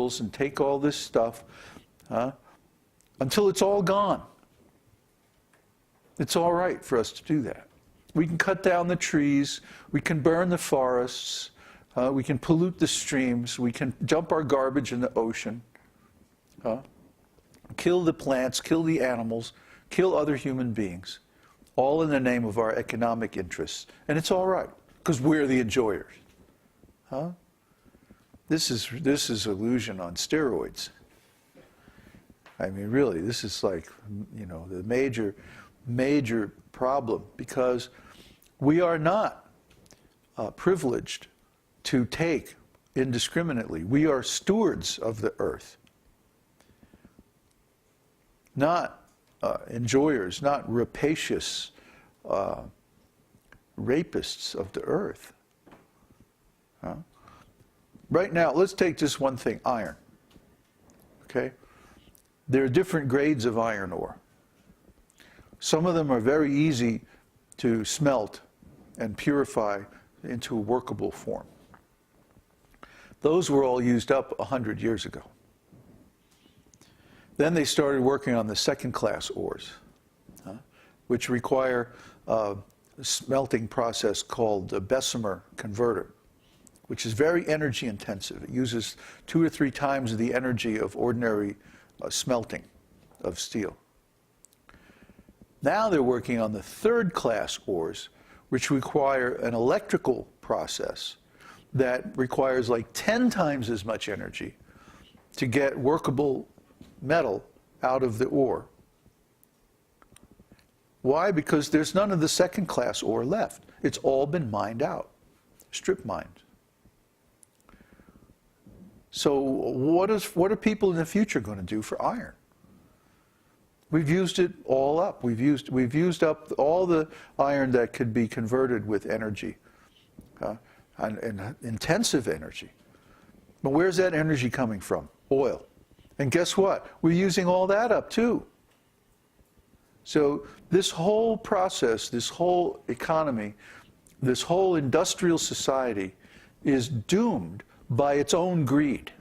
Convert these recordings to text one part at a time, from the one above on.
minerals and take all this stuff until it's all gone. It's all right for us to do that. We can cut down the trees, we can burn the forests, we can pollute the streams, we can dump our garbage in the ocean, kill the plants, kill the animals, kill other human beings, all in the name of our economic interests. And it's all right, because we're the enjoyers. This is illusion on steroids. I mean, really, this is like, you know, the major problem, because we are not privileged to take indiscriminately. We are stewards of the earth, not enjoyers, not rapacious rapists of the earth. Right now, let's take just one thing, iron. Okay? There are different grades of iron ore. Some of them are very easy to smelt and purify into a workable form. Those were all used up 100 years ago. Then they started working on the second-class ores, which require a smelting process called the Bessemer converter, which is very energy intensive. It uses 2 or 3 times the energy of ordinary smelting of steel. Now they're working on the third-class ores, which require an electrical process that requires like 10 times as much energy to get workable metal out of the ore. Why? Because there's none of the second-class ore left. It's all been mined out, strip mined. So what are people in the future going to do for iron? We've used it all up. We've used up all the iron that could be converted with energy, and intensive energy. But where's that energy coming from? Oil. And guess what? We're using all that up too. So this whole process, this whole economy, this whole industrial society is doomed by its own greed.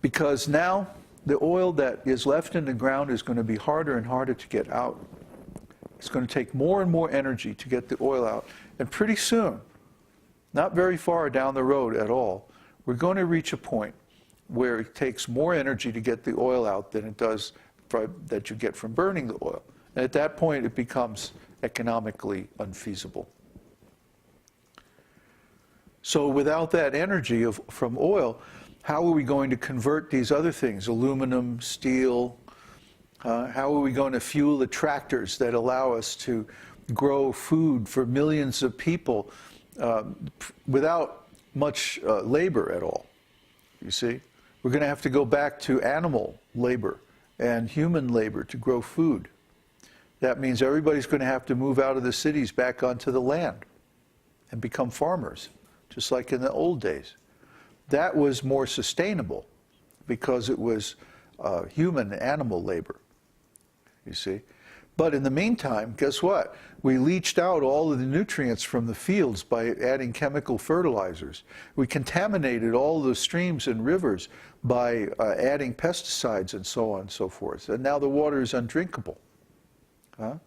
Because now the oil that is left in the ground is going to be harder and harder to get out. It's going to take more and more energy to get the oil out. And pretty soon, not very far down the road at all, we're going to reach a point where it takes more energy to get the oil out than it does that you get from burning the oil. And at that point, it becomes economically unfeasible. So without that energy from oil, how are we going to convert these other things, aluminum, steel? How are we going to fuel the tractors that allow us to grow food for millions of people without much labor at all? You see? We're going to have to go back to animal labor and human labor to grow food. That means everybody's going to have to move out of the cities back onto the land and become farmers, just like in the old days. That was more sustainable because it was human animal labor, you see. But in the meantime, guess what? We leached out all of the nutrients from the fields by adding chemical fertilizers. We contaminated all the streams and rivers by adding pesticides and so on and so forth. And now the water is undrinkable. Have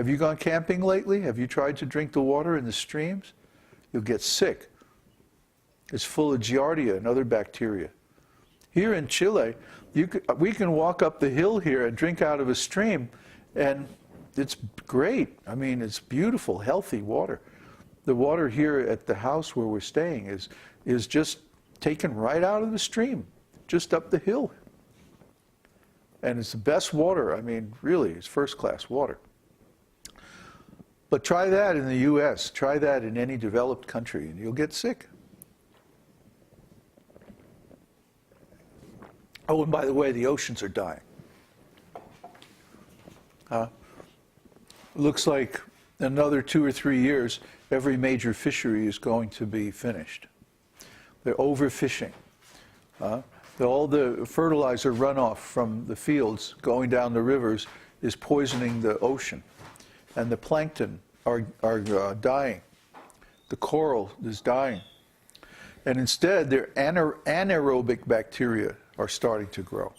you gone camping lately? Have you tried to drink the water in the streams? You'll get sick. It's full of giardia and other bacteria. Here in Chile, we can walk up the hill here and drink out of a stream, and it's great. I mean, it's beautiful, healthy water. The water here at the house where we're staying is just taken right out of the stream, just up the hill. And it's the best water. I mean, really, it's first-class water. But try that in the U.S. Try that in any developed country, and you'll get sick. Oh, and by the way, the oceans are dying. Looks like another 2 or 3 years, every major fishery is going to be finished. They're overfishing. All the fertilizer runoff from the fields going down the rivers is poisoning the ocean. And the plankton are dying. The coral is dying. And instead, their anaerobic bacteria are starting to grow.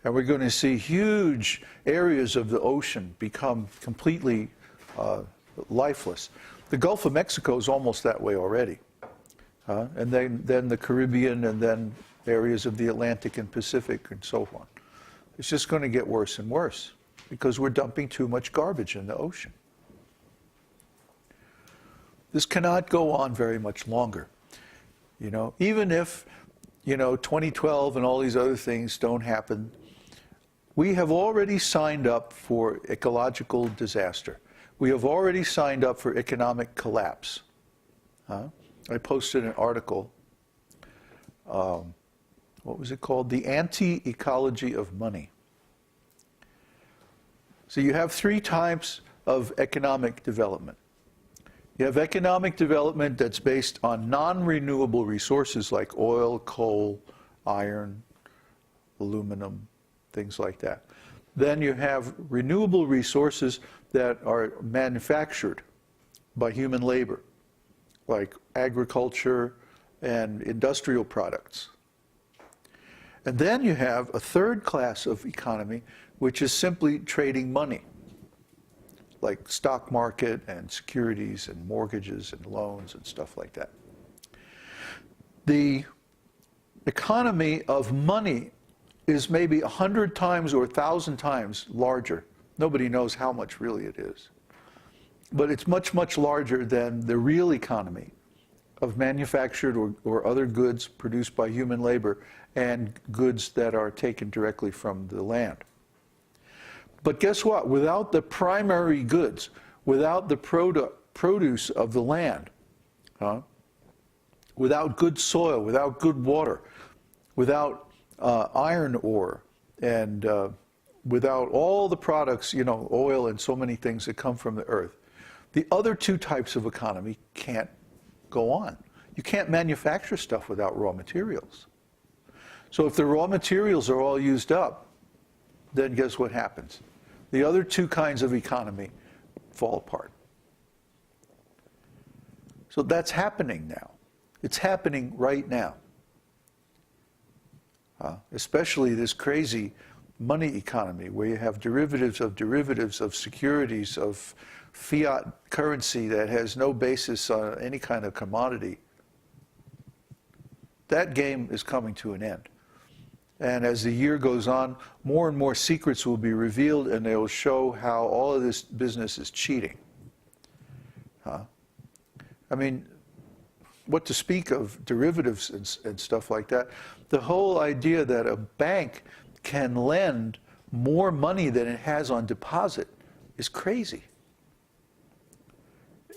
And we're going to see huge areas of the ocean become completely lifeless. The Gulf of Mexico is almost that way already. And then the Caribbean, and then areas of the Atlantic and Pacific and so on. It's just going to get worse and worse because we're dumping too much garbage in the ocean. This cannot go on very much longer. You know, even if, 2012 and all these other things don't happen, we have already signed up for ecological disaster. We have already signed up for economic collapse. I posted an article, what was it called? The Anti-Ecology of Money. So you have three types of economic development. You have economic development that's based on non-renewable resources like oil, coal, iron, aluminum, things like that. Then you have renewable resources that are manufactured by human labor, like agriculture and industrial products. And then you have a third class of economy, which is simply trading money, like stock market and securities and mortgages and loans and stuff like that. The economy of money is maybe 100 times or 1,000 times larger. Nobody knows how much really it is. But it's much, much larger than the real economy of manufactured or other goods produced by human labor and goods that are taken directly from the land. But guess what? Without the primary goods, without the produce of the land, without good soil, without good water, without iron ore, and without all the products, oil and so many things that come from the earth, the other two types of economy can't go on. You can't manufacture stuff without raw materials. So if the raw materials are all used up, then guess what happens? The other two kinds of economy fall apart. So that's happening now. It's happening right now. Especially this crazy money economy where you have derivatives of securities, of fiat currency that has no basis on any kind of commodity. That game is coming to an end. And as the year goes on, more and more secrets will be revealed, and they will show how all of this business is cheating. I mean, what to speak of derivatives and stuff like that. The whole idea that a bank can lend more money than it has on deposit is crazy.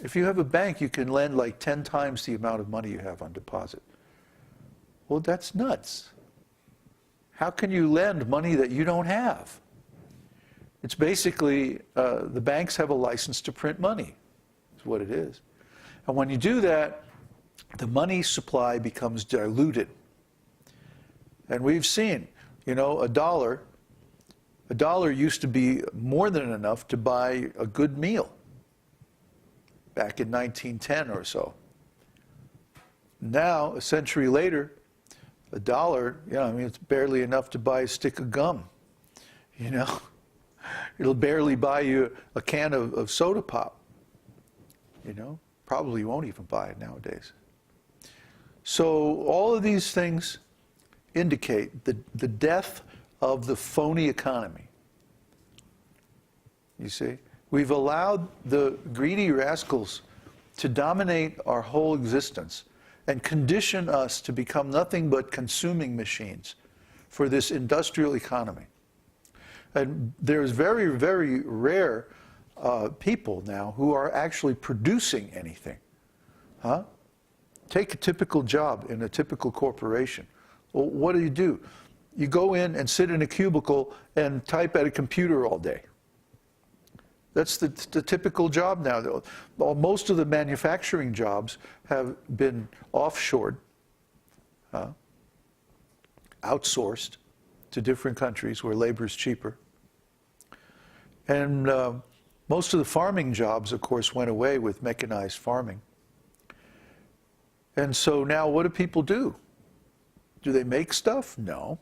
If you have a bank, you can lend like 10 times the amount of money you have on deposit. Well, that's nuts. How can you lend money that you don't have? It's basically, the banks have a license to print money, is what it is. And when you do that, the money supply becomes diluted. And we've seen, a dollar used to be more than enough to buy a good meal back in 1910 or so. Now, a century later, a dollar, it's barely enough to buy a stick of gum, It'll barely buy you a can of soda pop, Probably won't even buy it nowadays. So all of these things indicate the death of the phony economy. You see? We've allowed the greedy rascals to dominate our whole existence and condition us to become nothing but consuming machines for this industrial economy. And there's very, very rare people now who are actually producing anything. Take a typical job in a typical corporation. Well, what do? You go in and sit in a cubicle and type at a computer all day. That's the typical job now. Most of the manufacturing jobs have been offshored, outsourced to different countries where labor is cheaper. And most of the farming jobs, of course, went away with mechanized farming. And so now what do people do? Do they make stuff? No.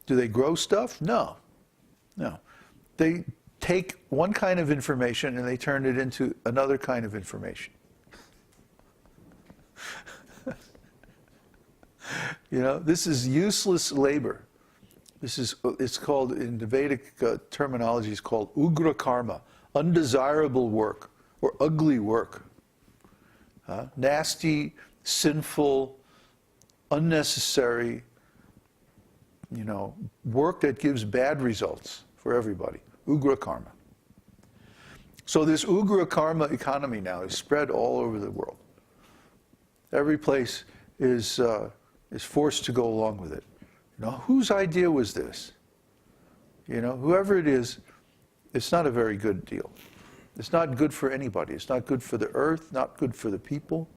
Do they grow stuff? No. No. They take one kind of information and they turn it into another kind of information. You know, this is useless labor. It's called, in the Vedic terminology, it's called ugra karma, undesirable work or ugly work. Nasty, sinful, unnecessary, you know, work that gives bad results for everybody. Ugra karma. So this ugra karma economy now is spread all over the world. Every place is forced to go along with it. You know, whose idea was this? You know, whoever it is, it's not a very good deal. It's not good for anybody. It's not good for the earth, not good for the people.